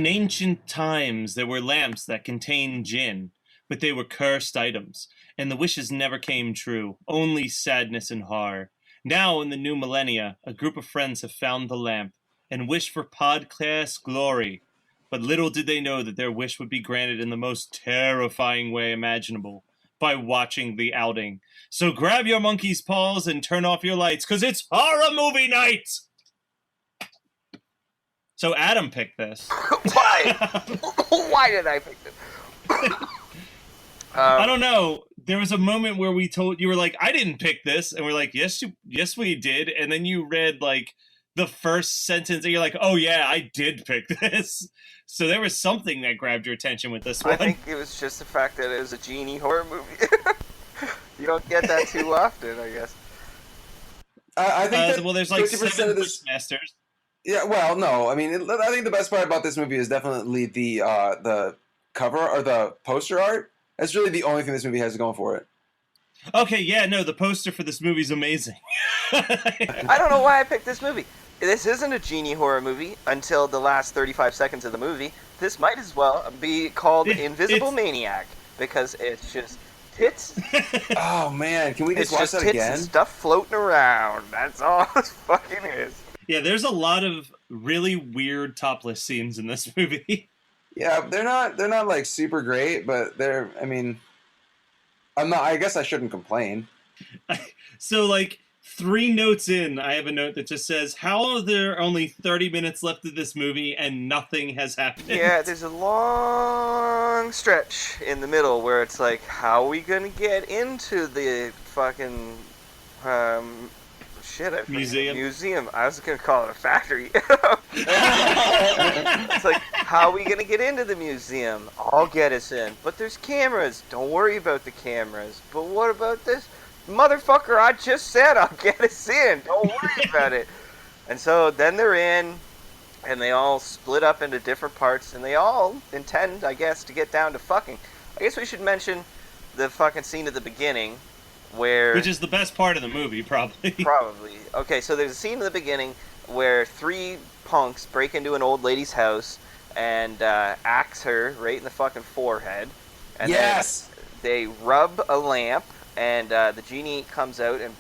In ancient times, there were lamps that contained gin, but they were cursed items, and the wishes never came true, only sadness and horror. Now, in the new millennia, a group of friends have found the lamp and wish for podcast glory. But little did they know that their wish would be granted in the most terrifying way imaginable by watching the outing. So grab your monkey's paws and turn off your lights, because it's horror movie night! So Adam picked this. Why? Why did I pick this? I don't know. There was a moment where you were like, I didn't pick this. And we're like, yes, we did. And then you read like the first sentence and you're like, oh yeah, I did pick this. So there was something that grabbed your attention with this one. I think it was just the fact that it was a genie horror movie. You don't get that too often, I guess. I think that there's like 7 of this... Wishmasters. Yeah, well, no. I mean, I think the best part about this movie is definitely the cover or the poster art. That's really the only thing this movie has going for it. Okay, yeah, no, the poster for this movie is amazing. I don't know why I picked this movie. This isn't a genie horror movie until the last 35 seconds of the movie. This might as well be called Invisible Maniac, because it's just tits. Oh, man. Can we just watch that tits again? And stuff floating around. That's all it fucking is. Yeah, there's a lot of really weird topless scenes in this movie. Yeah, they're not like super great, but I guess I shouldn't complain. So like 3 notes in, I have a note that just says, how are there only 30 minutes left of this movie and nothing has happened? Yeah, there's a long stretch in the middle where it's like, how are we gonna get into the fucking museum. I was gonna call it a factory. It's like, how are we gonna get into the museum? I'll get us in. But there's cameras. Don't worry about the cameras. But what about this? Motherfucker, I just said I'll get us in. Don't worry about it. And so then they're in, and they all split up into different parts, and they all intend, I guess, to get down to fucking. I guess we should mention the fucking scene at the beginning, which is the best part of the movie, probably. Probably. Okay, so there's a scene in the beginning where 3 punks break into an old lady's house and axe her right in the fucking forehead. And yes! Then they rub a lamp, and the genie comes out and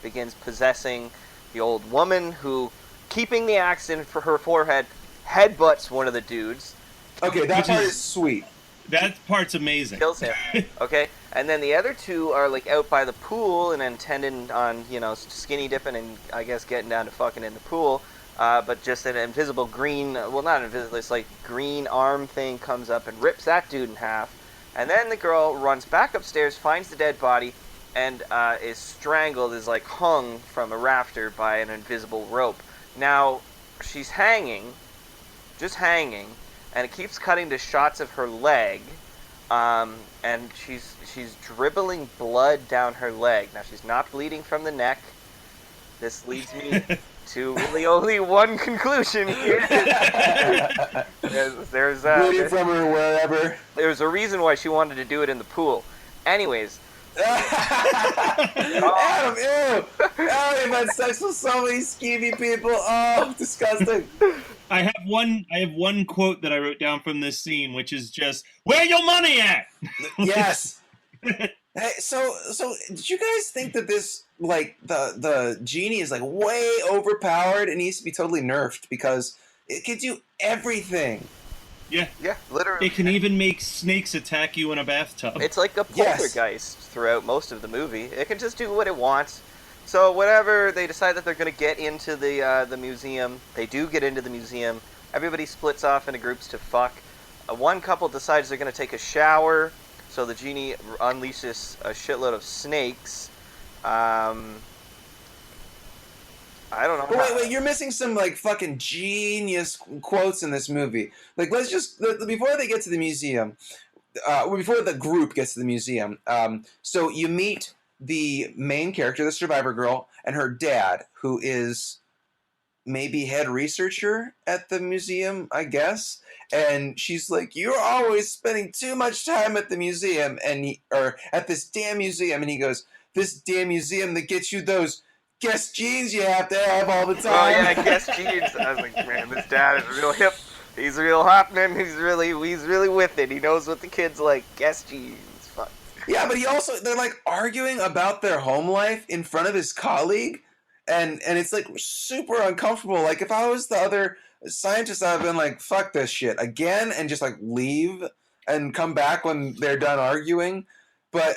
begins possessing the old woman who, keeping the axe in for her forehead, headbutts one of the dudes. Okay, that part is sweet. That part's amazing. Kills him. Okay, and then the other 2 are like out by the pool and intending on, skinny dipping and I guess getting down to fucking in the pool. But just an invisible green, well, not invisible, it's like green arm thing comes up and rips that dude in half. And then the girl runs back upstairs, finds the dead body, and is strangled, is like hung from a rafter by an invisible rope. Now, she's hanging, just hanging, and it keeps cutting to shots of her leg, and she's dribbling blood down her leg. Now, she's not bleeding from the neck. This leads me to really only one conclusion here. there's bleeding from her wherever. There's a reason why she wanted to do it in the pool. Anyways. Adam, ew! You've had sex with so many skeevy people. Oh, disgusting. I have one quote that I wrote down from this scene, which is just, "Where your money at?" Yes. Hey, so did you guys think that this, like, the genie is like way overpowered and needs to be totally nerfed because it can do everything? Yeah, literally. It can even make snakes attack you in a bathtub. It's like a poltergeist throughout most of the movie. It can just do what it wants. So whatever they decide that they're going to get into the museum, they do get into the museum. Everybody splits off into groups to fuck. One couple decides they're going to take a shower, so the genie unleashes a shitload of snakes. I don't know. Wait, you're missing some, like, fucking genius quotes in this movie. Like, let's just, before they get to the museum, before the group gets to the museum, so you meet the main character, the survivor girl, and her dad, who is maybe head researcher at the museum, I guess. And she's like, "You're always spending too much time at the museum," or at this damn museum. And he goes, "This damn museum that gets you those Guess jeans you have to have all the time." Oh yeah, Guess jeans. I was like, man, this dad is real hip. He's real happening. He's really with it. He knows what the kids like. Guess geez. Fuck. Yeah, but they're like arguing about their home life in front of his colleague, and it's like super uncomfortable. Like if I was the other scientist, I'd have been like, fuck this shit again, and just like leave and come back when they're done arguing. But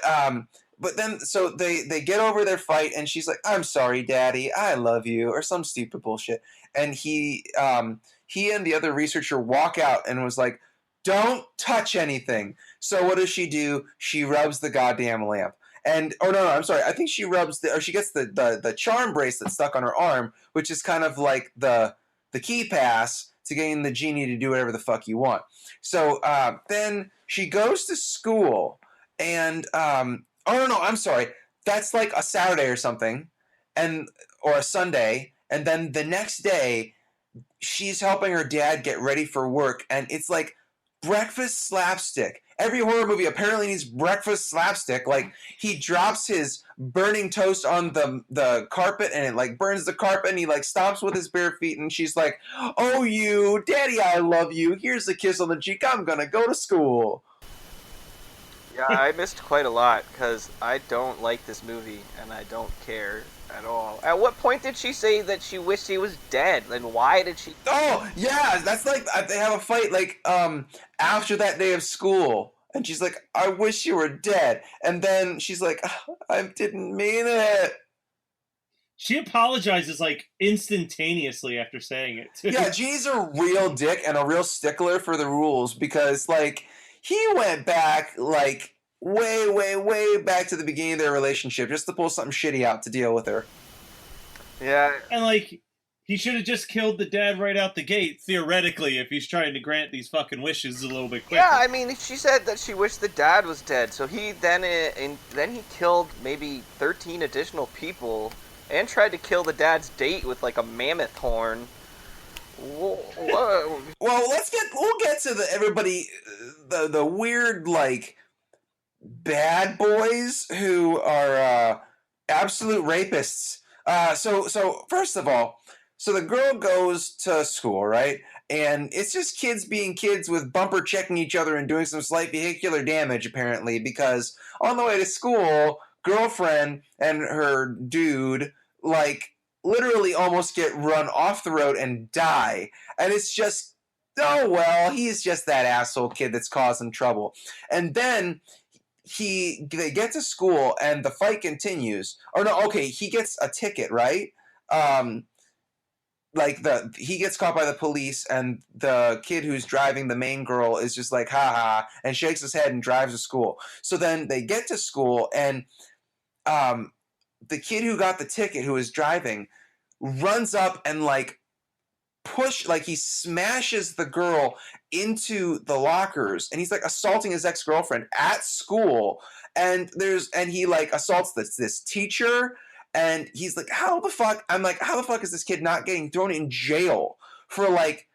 then so they get over their fight, and she's like, I'm sorry, Daddy, I love you, or some stupid bullshit. And he and the other researcher walk out and was like, don't touch anything. So what does she do? She rubs the goddamn lamp. And no, I'm sorry. I think she she gets the charm bracelet stuck on her arm, which is kind of like the key pass to getting the genie to do whatever the fuck you want. So then she goes to school, and no, I'm sorry. That's like a Saturday or something, or a Sunday, and then the next day she's helping her dad get ready for work, and it's like breakfast slapstick. Every horror movie apparently needs breakfast slapstick. Like he drops his burning toast on the carpet, and it like burns the carpet, and he like stomps with his bare feet, and she's like, oh, you Daddy, I love you, here's a kiss on the cheek, I'm gonna go to school. Yeah, I missed quite a lot because I don't like this movie and I don't care at all. At what point did she say that she wished he was dead? And why did she? Oh yeah, that's like they have a fight like after that day of school, and she's like, I wish you were dead, and then she's like, I didn't mean it. She apologizes like instantaneously after saying it too. Yeah, Genie's a real dick and a real stickler for the rules, because like he went back like way back to the beginning of their relationship just to pull something shitty out to deal with her. Yeah. And like he should have just killed the dad right out the gate, theoretically, if he's trying to grant these fucking wishes a little bit quicker. Yeah, I mean, she said that she wished the dad was dead, so he then he killed maybe 13 additional people and tried to kill the dad's date with like a mammoth horn. Whoa. Well, we'll get to the weird like bad boys who are absolute rapists. So first of all, so the girl goes to school, right? And it's just kids being kids with bumper checking each other and doing some slight vehicular damage, apparently, because on the way to school, girlfriend and her dude, like, literally almost get run off the road and die. And it's just, oh, well, he's just that asshole kid that's causing trouble. And then they get to school and the fight continues. Or no, okay, he gets a ticket, right? He gets caught by the police, and the kid who's driving the main girl is just like, haha, and shakes his head and drives to school. So then they get to school, and the kid who got the ticket, who is driving, runs up and he smashes the girl into the lockers, and he's like assaulting his ex-girlfriend at school, and he like assaults this teacher. And he's like, how the fuck is this kid not getting thrown in jail for, like,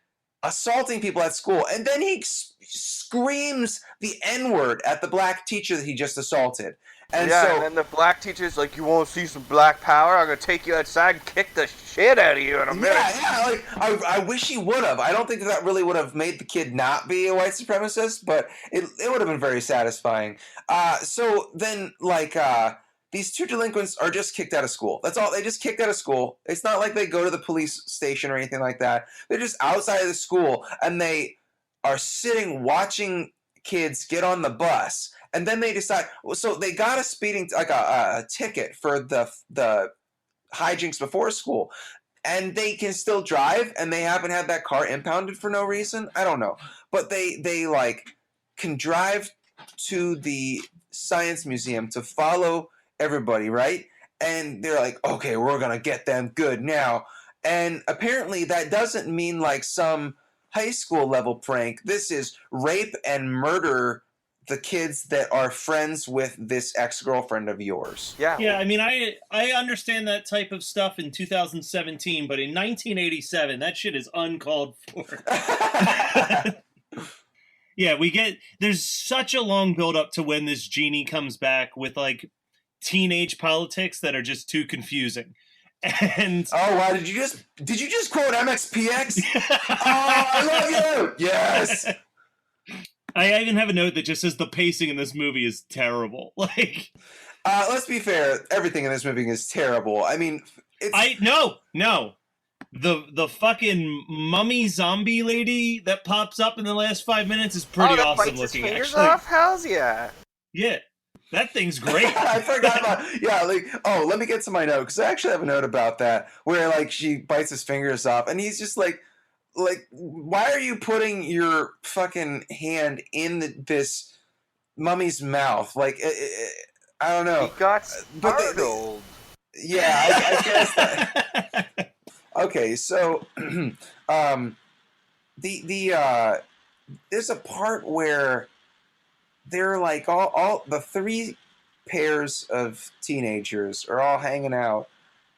assaulting people at school? And then he screams the N-word at the black teacher that he just assaulted. And and then the black teacher's like, you want to see some black power? I'm going to take you outside and kick the shit out of you in a minute. Yeah, like, I wish he would have. I don't think that really would have made the kid not be a white supremacist, but it would have been very satisfying. So then, these two delinquents are just kicked out of school. That's all. They just kicked out of school. It's not like they go to the police station or anything like that. They're just outside of the school, and they are sitting watching kids get on the bus. And then they decide. So they got a ticket for the hijinks before school, and they can still drive, and they haven't had that car impounded for no reason. I don't know, but they can drive to the science museum to follow everybody, right? And they're like, okay, we're gonna get them good now. And apparently that doesn't mean like some high school level prank. This is rape and murder the kids that are friends with this ex-girlfriend of yours. Yeah. I mean, I understand that type of stuff in 2017, but in 1987, that shit is uncalled for. Yeah, there's such a long build up to when this genie comes back with like teenage politics that are just too confusing. And oh wow, did you just quote MXPX? Oh, I love you. Yes. I even have a note that just says the pacing in this movie is terrible. Like, let's be fair. Everything in this movie is terrible. I mean, it's no. The fucking mummy zombie lady that pops up in the last 5 minutes is pretty that awesome bites looking. His fingers Actually, off? How's yeah? yeah, that thing's great. I forgot about let me get to my note because I actually have a note about that where like she bites his fingers off and he's just like why are you putting your fucking hand in this mummy's mouth? Like I don't know. He got But startled. yeah, I guess that. Okay, so the there's a part where they're like all the three pairs of teenagers are all hanging out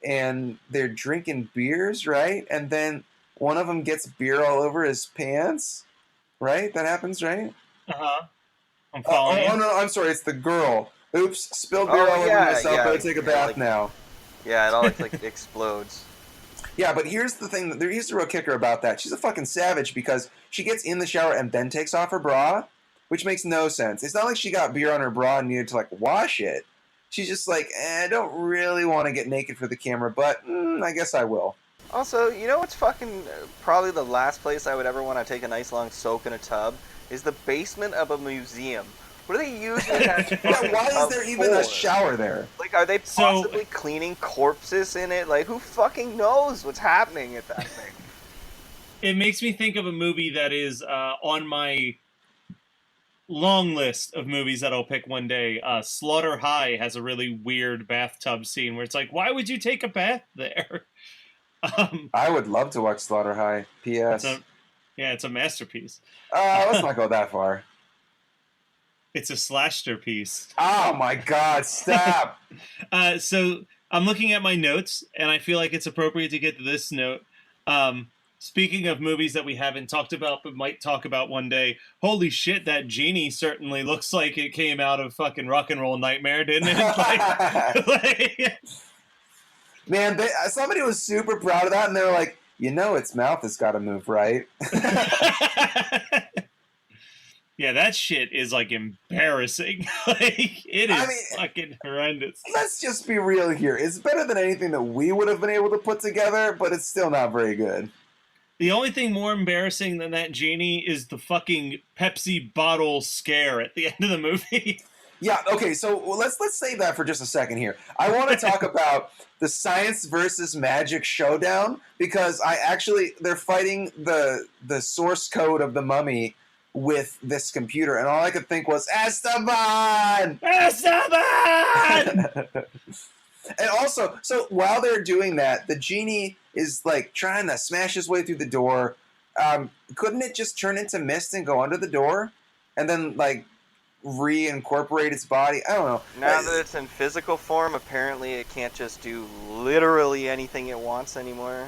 and they're drinking beers, right? And then one of them gets beer all over his pants, right? That happens, right? I'm following you. Oh no, I'm sorry, it's the girl. Oops, spilled beer all over myself. Better take a bath now. Yeah, it all like explodes. Yeah, but here's the thing. Here's the real kicker about that. She's a fucking savage because she gets in the shower and then takes off her bra, which makes no sense. It's not like she got beer on her bra and needed to, like, wash it. She's just like, I don't really want to get naked for the camera, but I guess I will. Also, you know what's fucking probably the last place I would ever want to take a nice long soak in a tub? Is the basement of a museum. What are they using that Yeah, why is there even a shower there? Like, are they possibly cleaning corpses in it? Like, who fucking knows what's happening at that thing? It makes me think of a movie that is on my long list of movies that I'll pick one day. Slaughter High has a really weird bathtub scene where it's like, why would you take a bath there? I would love to watch Slaughter High. P.S. It's a masterpiece. Let's not go that far. It's a slashter piece. Oh my god, stop! So I'm looking at my notes, and I feel like it's appropriate to get to this note. Speaking of movies that we haven't talked about but might talk about one day, holy shit, that genie certainly looks like it came out of fucking Rock and Roll Nightmare, didn't it? Man, somebody was super proud of that, and they were like, its mouth has got to move, right? Yeah, that shit is, like, embarrassing. It is fucking horrendous. Let's just be real here. It's better than anything that we would have been able to put together, but it's still not very good. The only thing more embarrassing than that genie is the fucking Pepsi bottle scare at the end of the movie. Yeah, okay, so let's save that for just a second here. I want to talk about the science versus magic showdown, because they're fighting the source code of the mummy with this computer, and all I could think was, Esteban! And also, so while they're doing that, the genie is, like, trying to smash his way through the door. Couldn't it just turn into mist and go under the door? And then, like, reincorporate its body? I don't know. Now that it's in physical form, apparently it can't just do literally anything it wants anymore.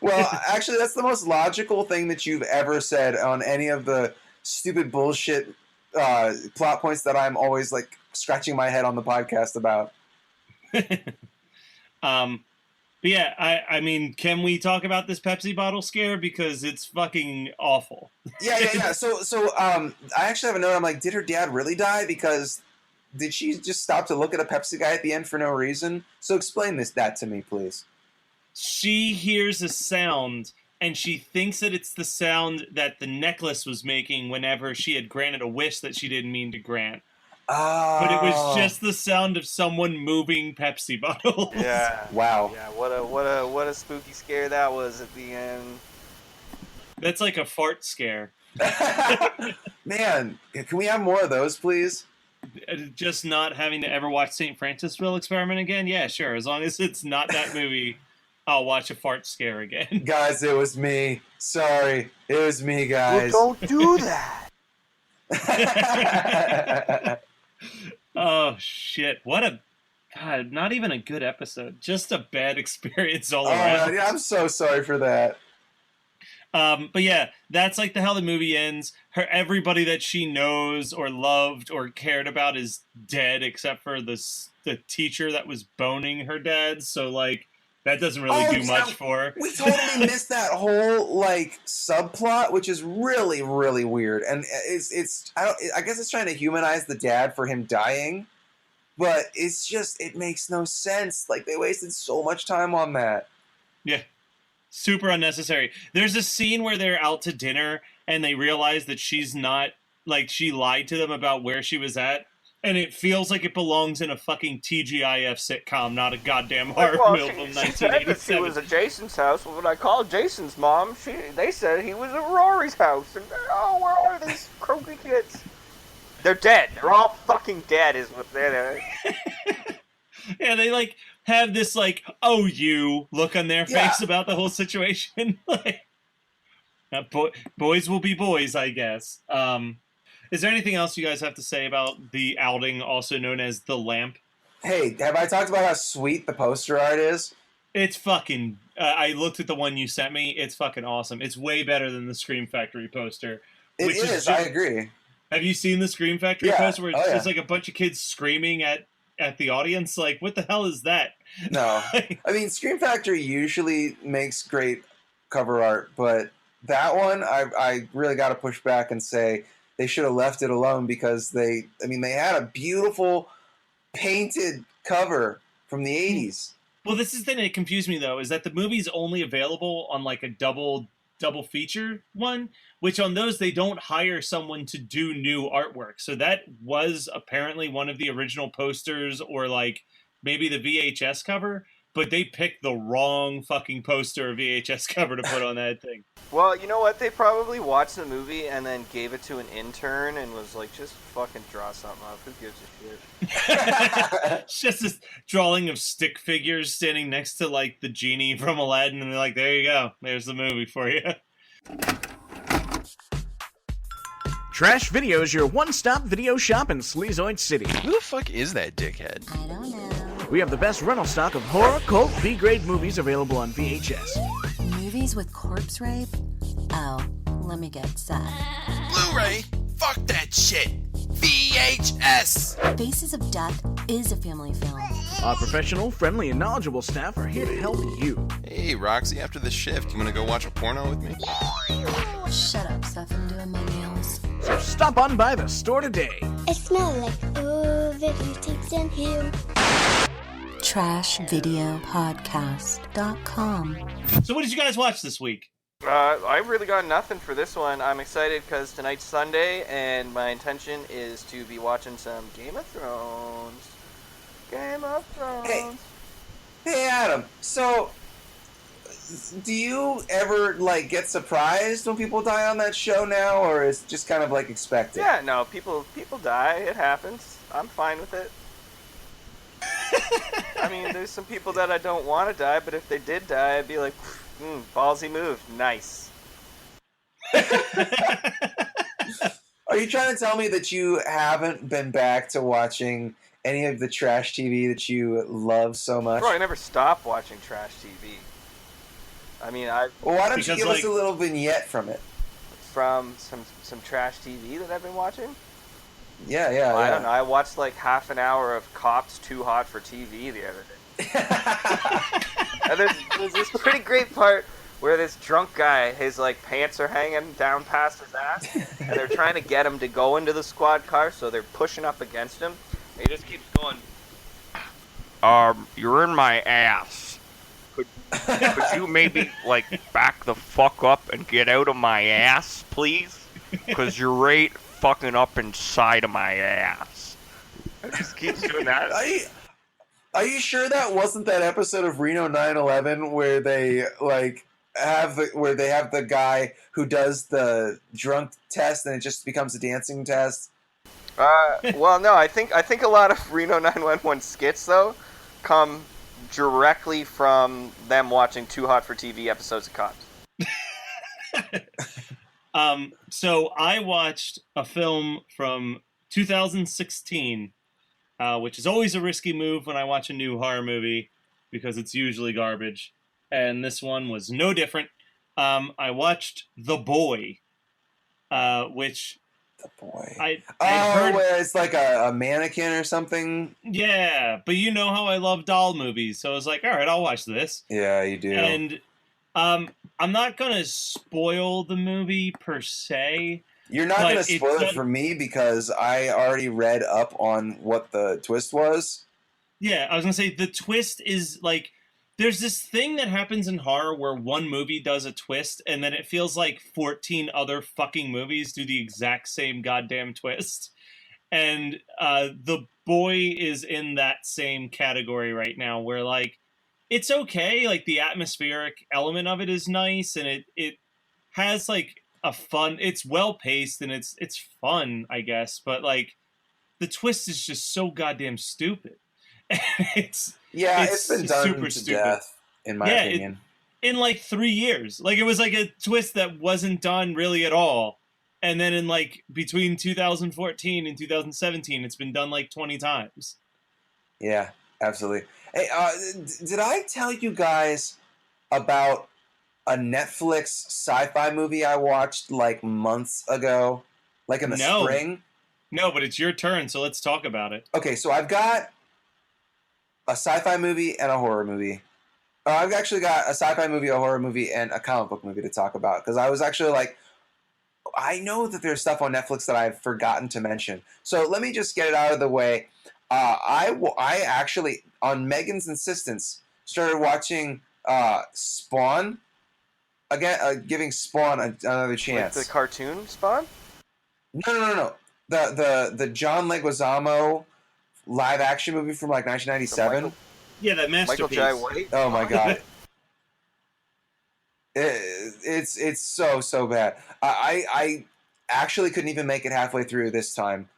Well, actually, that's the most logical thing that you've ever said on any of the stupid bullshit plot points that I'm always, like, scratching my head on the podcast about. But yeah, I mean, can we talk about this Pepsi bottle scare? Because it's fucking awful. Yeah. So I actually have a note. I'm like, did her dad really die? Because did she just stop to look at a Pepsi guy at the end for no reason? So explain that to me, please. She hears a sound, and she thinks that it's the sound that the necklace was making whenever she had granted a wish that she didn't mean to grant. Oh. But it was just the sound of someone moving Pepsi bottles. Yeah. Wow. Yeah. What a spooky scare that was at the end. That's like a fart scare. Man, can we have more of those, please? Just not having to ever watch St. Francisville Experiment again? Yeah, sure. As long as it's not that movie, I'll watch a fart scare again. Guys, it was me. Sorry. It was me, guys. Well, don't do that. Oh, shit. What a... God, not even a good episode. Just a bad experience all around. Yeah, I'm so sorry for that. But yeah, that's like how the movie ends. Everybody that she knows or loved or cared about is dead, except for the the teacher that was boning her dad. So like that doesn't really do much for her. We totally missed that whole like subplot, which is really, really weird. And I guess it's trying to humanize the dad for him dying, but it makes no sense. Like they wasted so much time on that. Yeah. Super unnecessary. There's a scene where they're out to dinner and they realize that she's not, like, she lied to them about where she was at. And it feels like it belongs in a fucking TGIF sitcom, not a goddamn horror film from 1987. She said that she was at Jason's house. Well, when I called Jason's mom, they said he was at Rory's house. And, oh, where are these croaky kids? They're dead. They're all fucking dead is what they're... Yeah, they, like, have this, like, oh, you look on their face about the whole situation. Like, boys will be boys, I guess. Is there anything else you guys have to say about the outing, also known as The Lamp? Hey, have I talked about how sweet the poster art is? It's fucking... I looked at the one you sent me. It's fucking awesome. It's way better than the Scream Factory poster. It is, I agree. Have you seen the Scream Factory poster where it's just like a bunch of kids screaming at the audience? Like, what the hell is that? No. I mean, Scream Factory usually makes great cover art, but that one, I really got to push back and say they should have left it alone because they had a beautiful painted cover from the 80s. Well, this is the thing that confused me, though, is that the movie's only available on, like, a double feature one, which on those they don't hire someone to do new artwork. So that was apparently one of the original posters or, like, maybe the VHS cover, but they picked the wrong fucking poster or VHS cover to put on that thing. Well, you know what? They probably watched the movie and then gave it to an intern and was like, just fucking draw something up. Who gives a shit? It's just this drawing of stick figures standing next to, like, the genie from Aladdin, and they're like, there you go. There's the movie for you. Trash Video is your one-stop video shop in Sleazoid City. Who the fuck is that dickhead? I don't know. We have the best rental stock of horror, cult, B-grade movies available on VHS. Movies with corpse rape? Oh, let me get set. Blu-ray? Fuck that shit! VHS! Faces of Death is a family film. Our professional, friendly, and knowledgeable staff are here to help you. Hey, Roxy, after the shift, you wanna go watch a porno with me? Shut up, Seth. I'm doing my nails. So stop on by the store today. I smell like overheating in here. TrashVideoPodcast.com. So what did you guys watch this week? I really got nothing for this one. I'm excited because tonight's Sunday, and my intention is to be watching some Game of Thrones. Game of Thrones. Hey Adam, so do you ever, like, get surprised when people die on that show now, or is it just kind of, like, expected? Yeah, no, people die. It happens. I'm fine with it. I mean, there's some people that I don't want to die, but if they did die, I'd be like, ballsy move. Nice. Are you trying to tell me that you haven't been back to watching any of the trash TV that you love so much? Bro, I never stopped watching trash TV. I mean, Well, why don't you Because, give us like- a little vignette from it? from some trash TV that I've been watching. Yeah. I don't know. I watched like half an hour of Cops Too Hot for TV the other day. And there's this pretty great part where this drunk guy, his like pants are hanging down past his ass, and they're trying to get him to go into the squad car, so they're pushing up against him. And he just keeps going. You're in my ass. Could you maybe like back the fuck up and get out of my ass, please? Because you're right fucking up inside of my ass. It just keeps doing that. Are you sure that wasn't that episode of Reno 9/11 where they have the guy who does the drunk test and it just becomes a dancing test? Well, no, I think a lot of Reno 911 skits though come directly from them watching Too Hot for TV episodes of Cops. So I watched a film from 2016, which is always a risky move when I watch a new horror movie because it's usually garbage. And this one was no different. I watched The Boy, which The Boy. I'd heard. Where it's like a mannequin or something. Yeah, but you know how I love doll movies, so I was like, all right, I'll watch this. Yeah, you do. And I'm not gonna spoil the movie per se. You're not but going to spoil it does- for me because I already read up on what the twist was. Yeah, I was gonna say the twist is like there's this thing that happens in horror where one movie does a twist and then it feels like 14 other fucking movies do the exact same goddamn twist. And The Boy is in that same category right now where like it's okay, like the atmospheric element of it is nice and it has like a fun, it's well paced and it's fun, I guess, but like the twist is just so goddamn stupid. it's Been done super to stupid. death, in my opinion. In like 3 years. Like it was like a twist that wasn't done really at all. And then in like between 2014 and 2017, it's been done like 20 times. Yeah, absolutely. Hey, did I tell you guys about a Netflix sci-fi movie I watched like months ago? Like in the spring? No, but it's your turn, so let's talk about it. Okay, so I've got a sci-fi movie and a horror movie. I've actually got a sci-fi movie, a horror movie, and a comic book movie to talk about. Because I was actually like, I know that there's stuff on Netflix that I've forgotten to mention. So let me just get it out of the way. I actually, on Megan's insistence, started watching Spawn again, giving Spawn another chance. Like the cartoon Spawn? No. The John Leguizamo live action movie from like 1997. Yeah, that masterpiece. Michael Jai White. Oh my god. It's so bad. I actually couldn't even make it halfway through this time.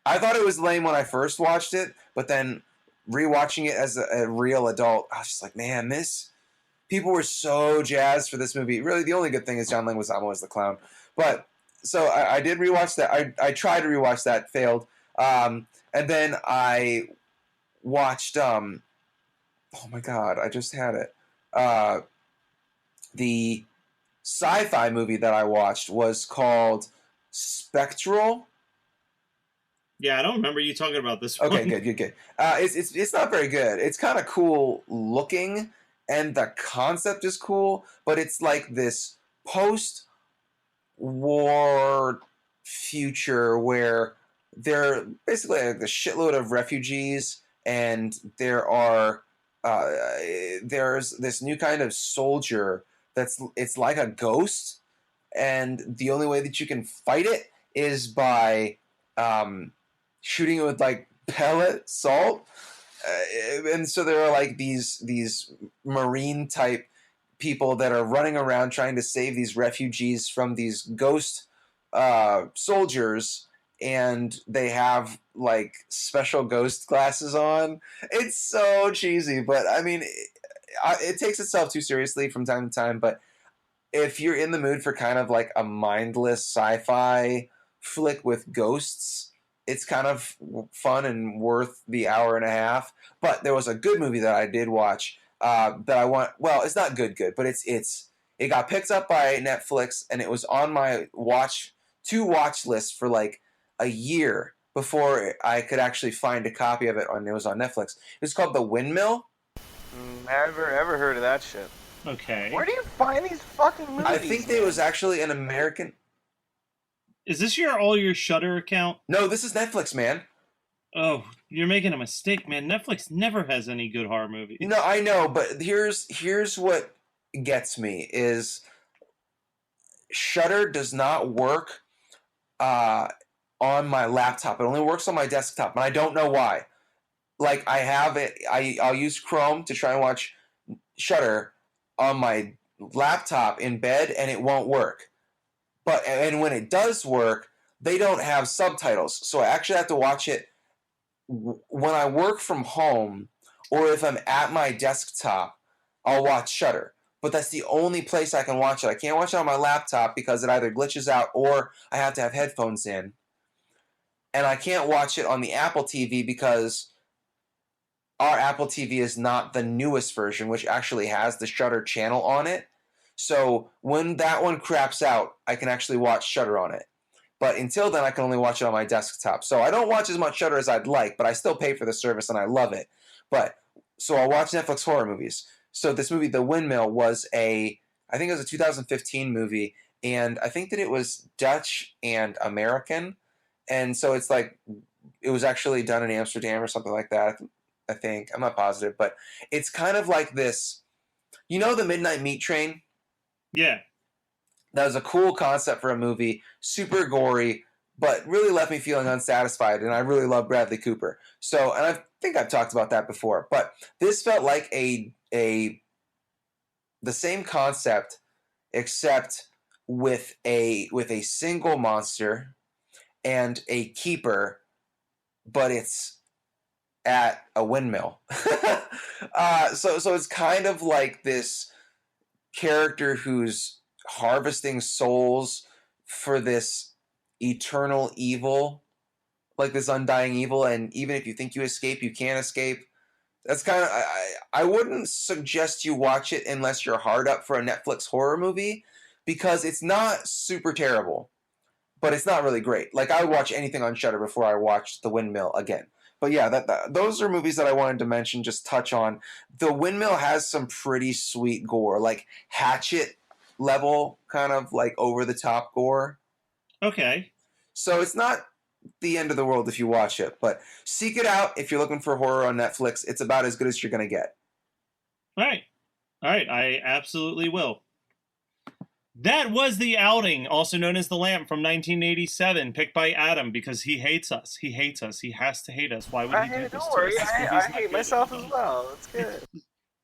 I thought it was lame when I first watched it, but then rewatching it as a real adult, I was just like, man, people were so jazzed for this movie. Really, the only good thing is John Leguizamo is the clown. But so I did rewatch that. I tried to rewatch that, failed. And then I watched. Oh my god, I just had it. The sci-fi movie that I watched was called Spectral. Yeah, I don't remember you talking about this one. Okay, good. It's not very good. It's kind of cool looking, and the concept is cool, but it's like this post-war future where they're basically like a shitload of refugees, and there's this new kind of soldier it's like a ghost, and the only way that you can fight it is by shooting it with like pellet salt, and so there are like these marine type people that are running around trying to save these refugees from these ghost soldiers, and they have like special ghost glasses on. It's so cheesy, but I mean, it takes itself too seriously from time to time. But if you're in the mood for kind of like a mindless sci-fi flick with ghosts, it's kind of fun and worth the hour and a half. But there was a good movie that I did watch that I want. Well, it's not good, but it got picked up by Netflix, and it was on my watch list for like a year before I could actually find a copy of it. It was on Netflix. It's called The Windmill. Never ever heard of that shit. Okay. Where do you find these fucking movies? I think there was actually an American. Is this all your Shudder account? No, this is Netflix, man. Oh, you're making a mistake, man. Netflix never has any good horror movies. No, I know, but here's what gets me is Shudder does not work on my laptop. It only works on my desktop, and I don't know why. Like, I have it. I'll use Chrome to try and watch Shudder on my laptop in bed, and it won't work. And when it does work, they don't have subtitles, so I actually have to watch it when I work from home, or if I'm at my desktop, I'll watch Shudder. But that's the only place I can watch it. I can't watch it on my laptop because it either glitches out or I have to have headphones in. And I can't watch it on the Apple TV because our Apple TV is not the newest version, which actually has the Shudder channel on it. So when that one craps out, I can actually watch Shudder on it. But until then, I can only watch it on my desktop. So I don't watch as much Shudder as I'd like, but I still pay for the service and I love it. But so I'll watch Netflix horror movies. So this movie, The Windmill, was I think it was a 2015 movie, and I think that it was Dutch and American, and so it's like it was actually done in Amsterdam or something like that. I think, I'm not positive, but it's kind of like this. You know, the Midnight Meat Train? Yeah. That was a cool concept for a movie, super gory, but really left me feeling unsatisfied, and I really love Bradley Cooper. So, and I think I've talked about that before, but this felt like the same concept, except with a single monster and a keeper, but it's at a windmill. So it's kind of like this character who's harvesting souls for this eternal evil, like this undying evil, and even if you think you escape, you can't escape. That's kind of, I wouldn't suggest you watch it unless you're hard up for a Netflix horror movie, because it's not super terrible, but it's not really great. Like, I would watch anything on Shudder before I watched The Windmill again. But yeah, those are movies that I wanted to mention, just touch on. The Windmill has some pretty sweet gore, like Hatchet level, kind of like over the top gore. Okay. So it's not the end of the world if you watch it, but seek it out if you're looking for horror on Netflix. It's about as good as you're going to get. All right. I absolutely will. That was The Outing, also known as The Lamp, from 1987, picked by Adam because he hates us. He hates us. He has to hate us. Why would he do this? Don't worry, I hate myself as well. It's good.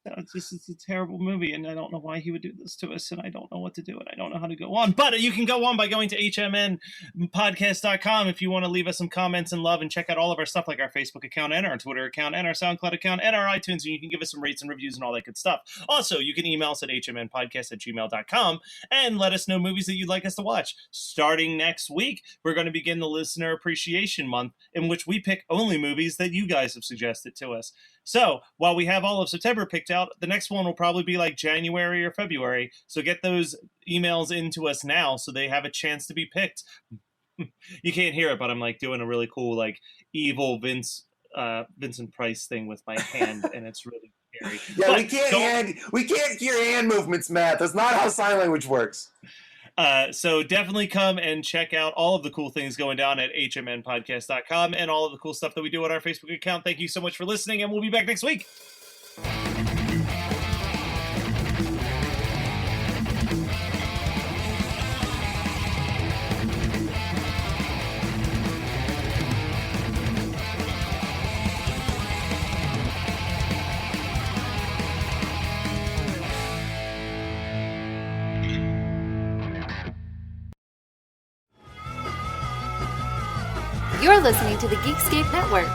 It's a terrible movie, and I don't know why he would do this to us, and I don't know what to do, and I don't know how to go on. But you can go on by going to hmnpodcast.com if you want to leave us some comments and love, and check out all of our stuff, like our Facebook account and our Twitter account and our SoundCloud account and our iTunes, and you can give us some rates and reviews and all that good stuff. Also, you can email us at hmnpodcast@gmail.com and let us know movies that you'd like us to watch. Starting next week, we're going to begin the Listener Appreciation Month, in which we pick only movies that you guys have suggested to us. So, while we have all of September picked out, the next one will probably be like January or February. So get those emails into us now so they have a chance to be picked. You can't hear it, but I'm like doing a really cool, like, evil Vincent Price thing with my hand, and it's really scary. Yeah, but we can't hear hand movements, Matt. That's not how sign language works. So definitely come and check out all of the cool things going down at hmnpodcast.com and all of the cool stuff that we do on our Facebook account. Thank you so much for listening, and we'll be back next week. You're listening to the Geekscape Network.